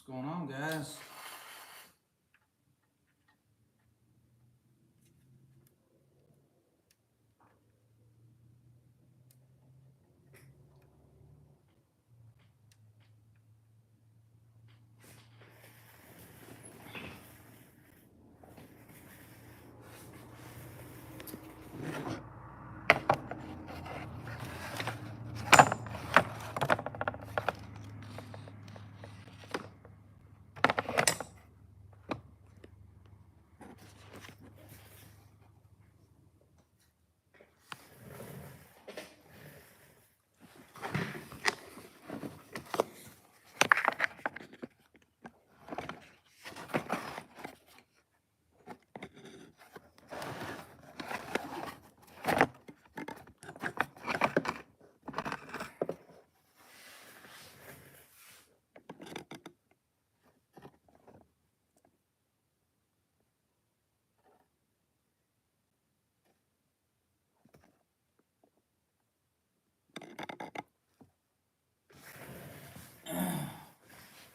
going on, guys?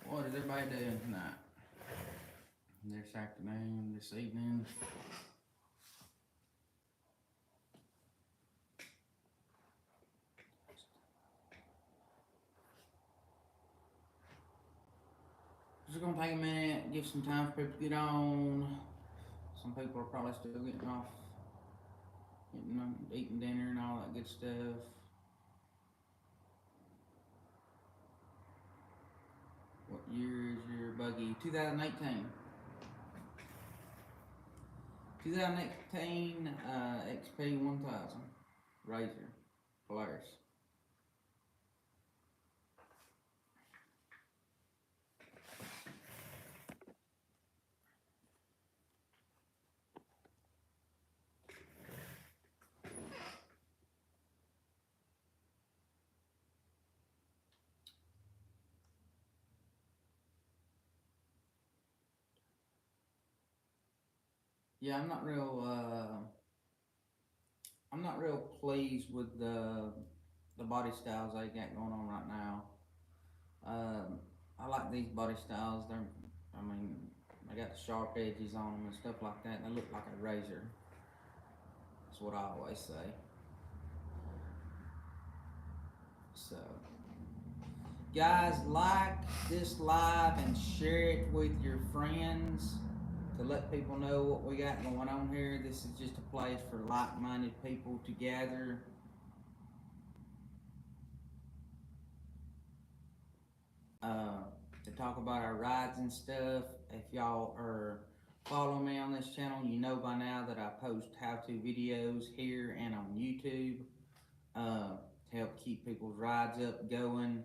What is everybody doing tonight? This afternoon, this evening? Just gonna take a minute, give some time for people to get on. Some people are probably still getting off, eating dinner and all that good stuff. What year is your buggy? 2018. 2018 XP 1000 Razor Polaris. Yeah, I'm not real pleased with the body styles they got going on right now. I like these body styles. They got the sharp edges on them and stuff like that. And they look like a razor. That's what I always say. So, guys, like this live and share it with your friends to let people know what we got going on here. This is just a place for like-minded people to gather. To talk about our rides and stuff. If y'all are following me on this channel, you know by now that I post how-to videos here and on YouTube to help keep people's rides up going,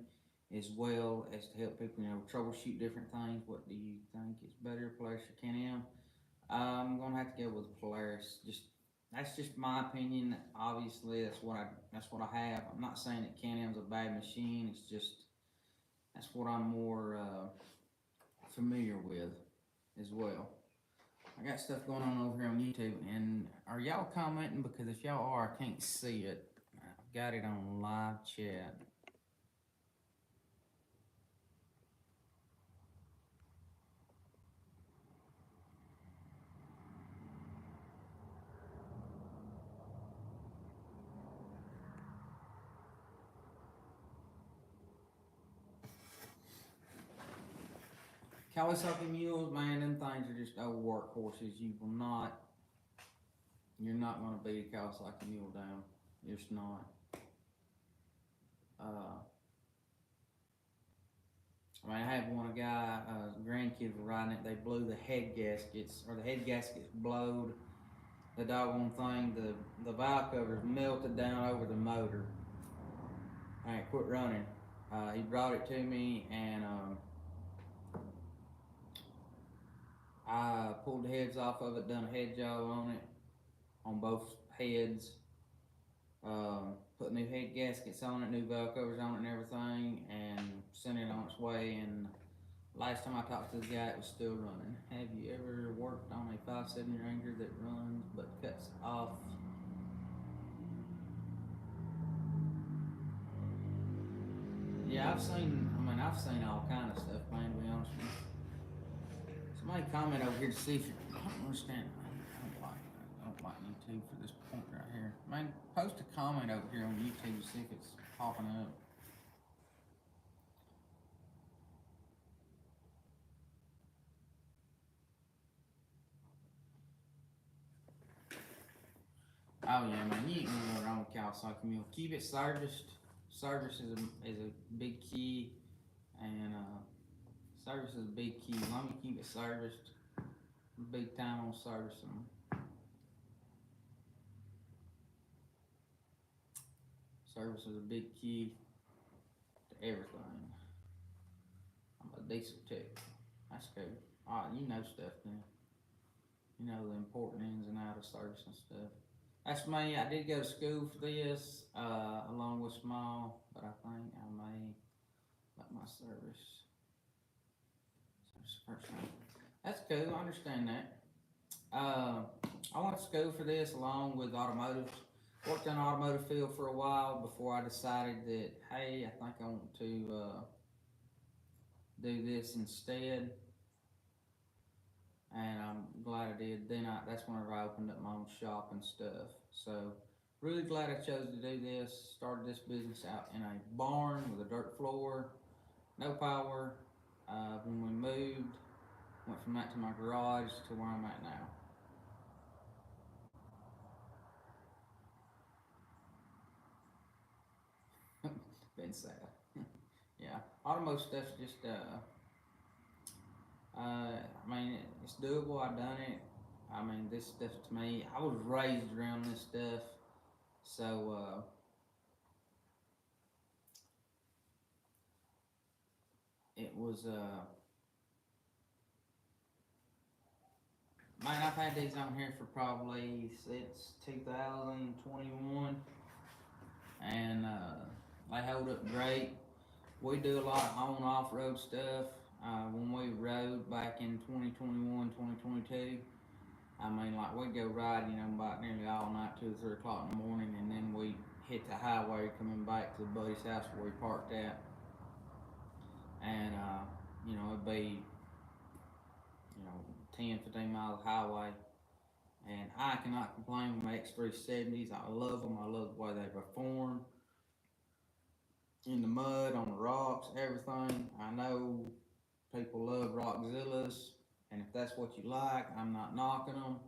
as well as to help people, troubleshoot different things. What do you think is better, Polaris or Can-Am? I'm gonna have to go with Polaris. That's just my opinion. Obviously, that's what I have. I'm not saying that Can-Am's a bad machine. It's just that's what I'm more familiar with as well. I got stuff going on over here on YouTube, and are y'all commenting? Because if y'all are, I can't see it. I've got it on live chat. Kawasaki mules, man, them things are just old workhorses. You're not going to beat a Kawasaki mule down. You're just not. I had one guy, grandkids were riding it. They blew the head gaskets, or the head gaskets blowed. The doggone thing, the valve covers melted down over the motor. I quit running. He brought it to me, and I pulled the heads off of it, done a head job on it, on both heads. Put new head gaskets on it, new valve covers on it and everything, and sent it on its way. And last time I talked to the guy, it was still running. Have you ever worked on a 5.7 Ranger that runs but cuts off? Yeah, mean, I've seen all kind of stuff, man, to be honest with you. Somebody comment over here to see if you, I don't understand. I don't like YouTube for this point right here. Man, post a comment over here on YouTube to see if it's popping up. Oh yeah, man, you ain't gonna go wrong with Kawasaki mule. Keep it serviced. Service is a big key, and service is a big key. As long as you keep it serviced, big time on servicing. Service is a big key to everything. I'm a diesel tech. That's good. Alright, you know stuff then. You know the important ins and outs of service and stuff. That's me. I did go to school for this, along with small, but I think I may let my service first time. That's cool. I understand that. I went to school for this along with automotive. Worked in the automotive field for a while before I decided that, hey, I think I want to do this instead. And I'm glad I did. That's whenever I opened up my own shop and stuff. So really glad I chose to do this. Started this business out in a barn with a dirt floor, no power. When we moved, went from that to my garage to where I'm at now. Been sad. Yeah, automotive stuff's just I mean, it's doable. I've done it. I mean, this stuff to me, I was raised around this stuff, so it was man, I've had these on here for probably since 2021, and they hold up great. We do a lot of on off road stuff. When we rode back in 2021, 2022, I mean, like we'd go ride, about nearly all night, 2 or 3 o'clock in the morning, and then we hit the highway coming back to the buddy's house where we parked at, and it'd be 10, 15 miles of highway, and I cannot complain with my X370s. I love them. I love the way they perform in the mud, on the rocks, everything. I know people love Rockzillas, and if that's what you like, I'm not knocking them.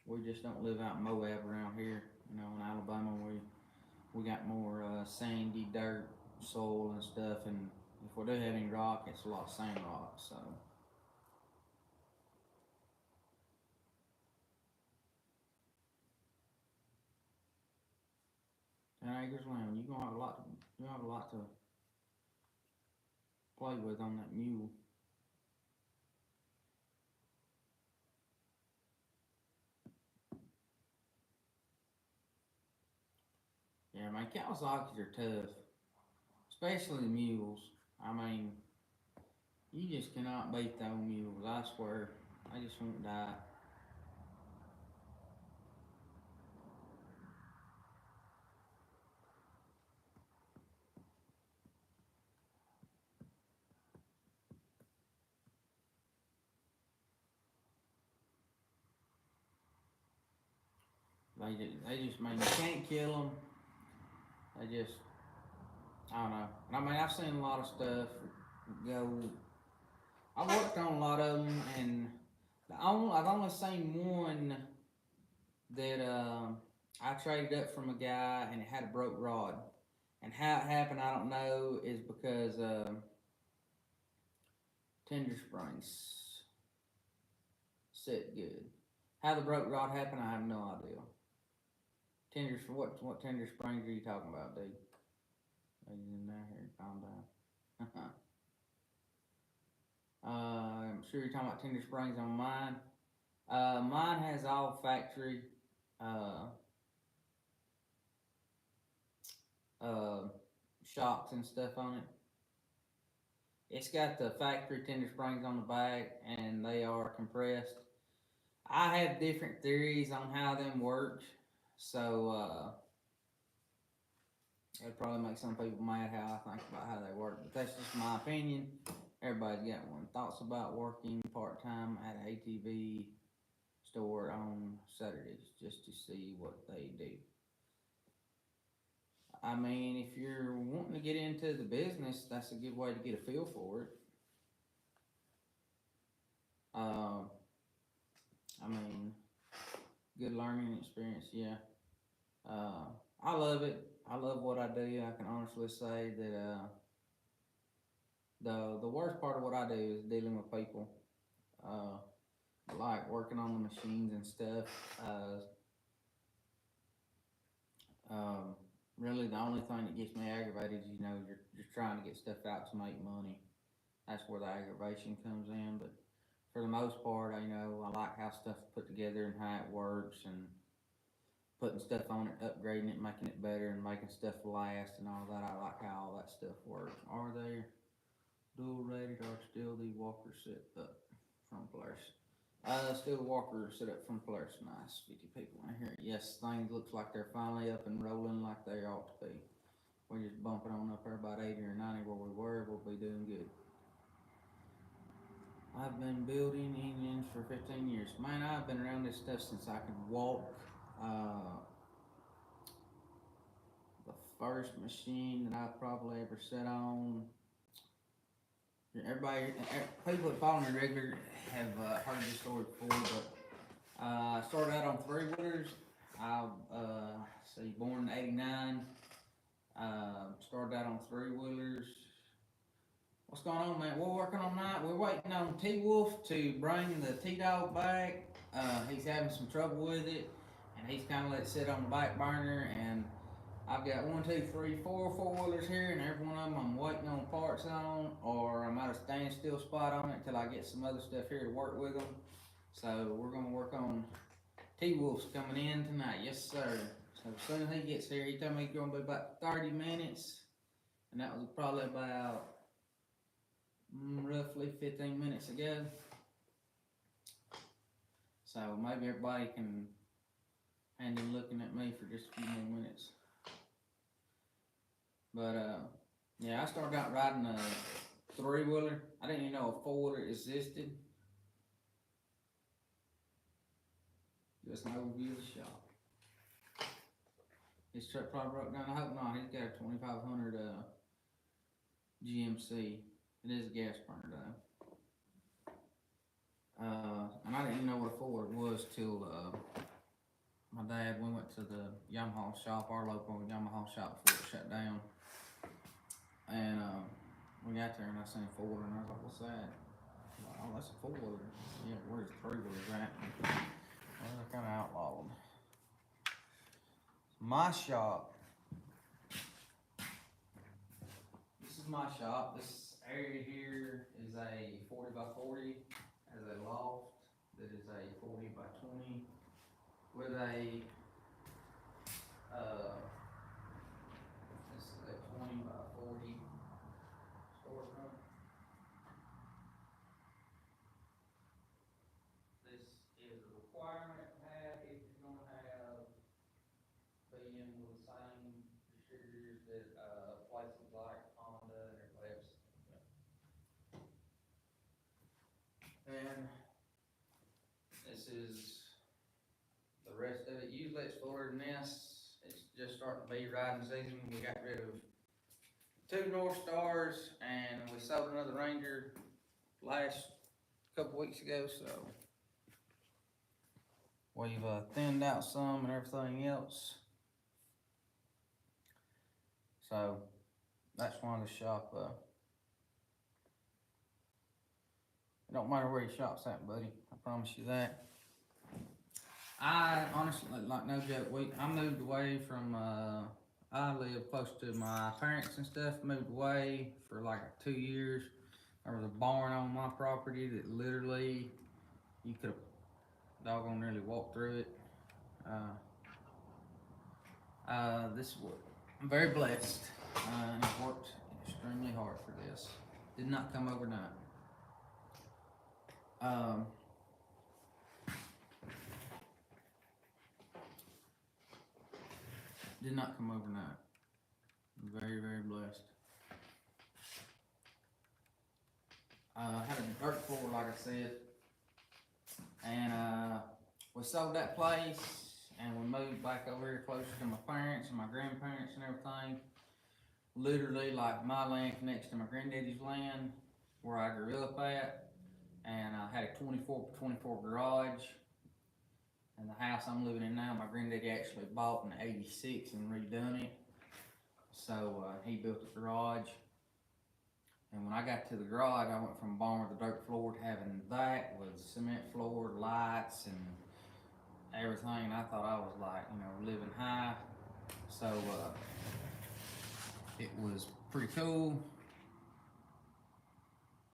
We just don't live out in Moab around here. In Alabama, we got more sandy dirt, soil and stuff, and if we do have any rock, it's a lot of sand rock. So. 10 acres of land. You're gonna have a lot. You have a lot to play with on that mule. Yeah, man, Kawasaki's are tough, especially the mules. I mean, you just cannot beat those mules. I swear, they just won't die. They just, man, you can't kill them. They just, I don't know. I mean, I've seen a lot of stuff go. I worked on a lot of them, and I've only seen one that I traded up from a guy, and it had a broke rod. And how it happened, I don't know, is because tender springs set good. How the broke rod happened, I have no idea. Tender, what tender springs are you talking about, dude? Ladies in there, here, calm down. I'm sure you're talking about tender springs on mine. Mine has all factory uh, uh, shocks and stuff on it. It's got the factory tender springs on the back, and they are compressed. I have different theories on how them work, so It'd probably make some people mad how I think about how they work, but that's just my opinion. Everybody's got one. Thoughts about working part time at an ATV store on Saturdays just to see what they do. I mean, if you're wanting to get into the business, that's a good way to get a feel for it. Um, I mean, good learning experience, yeah. Uh, I love it. I love what I do. I can honestly say that the worst part of what I do is dealing with people. Uh, like working on the machines and stuff. Um, Really, the only thing that gets me aggravated is you're trying to get stuff out to make money. That's where the aggravation comes in. But for the most part, I like how stuff's put together and how it works and putting stuff on it, upgrading it, making it better, and making stuff last and all that. I like how all that stuff works. Are they dual rated or still the walker set up from Polaris? Still the walker set up from Polaris. Nice, 50 people in here. Yes, things looks like they're finally up and rolling like they ought to be. We're just bumping on up there about 80 or 90 where we were. We'll be doing good. I've been building engines for 15 years. Man, I've been around this stuff since I could walk. Uh, the first machine that I probably ever sat on. Everybody, people that follow me regular have heard this story before, but I started out on three wheelers. I see, born in '89. Started out on three wheelers. What's going on, man? We're working on that. We're waiting on T Wolf to bring the T Dog back. He's having some trouble with it, and he's kind of let it sit on the back burner. And I've got one, two, three, four wheelers here, and every one of them I'm waiting on parts on, or I'm at a standstill spot on it until I get some other stuff here to work with them. So we're gonna work on T Wolf's coming in tonight. Yes, sir. So as soon as he gets here, he told me he's gonna be about 30 minutes, and that was probably about roughly 15 minutes ago. So maybe everybody can handle looking at me for just a few more minutes. But yeah, I started out riding a three wheeler. I didn't even know a four wheeler existed. Just an overview of the shop. His truck probably broke down. I hope not. He's got a 2500 GMC. It is a gas burner though. And I didn't even know what a four wheeler was till my dad. We went to the Yamaha shop, our local Yamaha shop before it shut down. And we got there and I seen a four wheeler and I was like, "What's that?" Like, "Oh, that's a four wheeler." Yeah, where's the three wheelers at? Well, they're kind of outlawed. My shop. This is my shop. This area here is a 40 by 40. Has a loft that is a 40 by 20 with a this is a 20 by 40 storefront. This is a requirement to have if you're going to have being with the same distributors that places like Honda and everybody else. And this is the rest of it. Usually it's fuller than this. It's just starting to be riding season. We got rid of two North Stars and we sold another Ranger last couple weeks ago, so we've thinned out some and everything else. So that's why the shop, it don't matter where your shop's at, buddy. I promise you that. I honestly, like no joke, I moved away from, I live close to my parents and stuff, moved away for like 2 years. There was a barn on my property that literally, you could have doggone nearly walked through it. This is what, I'm very blessed, and I've worked extremely hard for this. Did not come overnight. Did not come overnight. Very, very blessed. I had a dirt floor, like I said, and we sold that place, and we moved back over here closer to my parents and my grandparents and everything. Literally, like my land connects to my granddaddy's land, where I grew up at, and I had a 24x24 garage. And the house I'm living in now, my granddaddy actually bought in '86 and redone it. So he built a garage. And when I got to the garage, I went from a barn with a dirt floor to having that with cement floor, lights, and everything. And I thought I was like, living high. So it was pretty cool.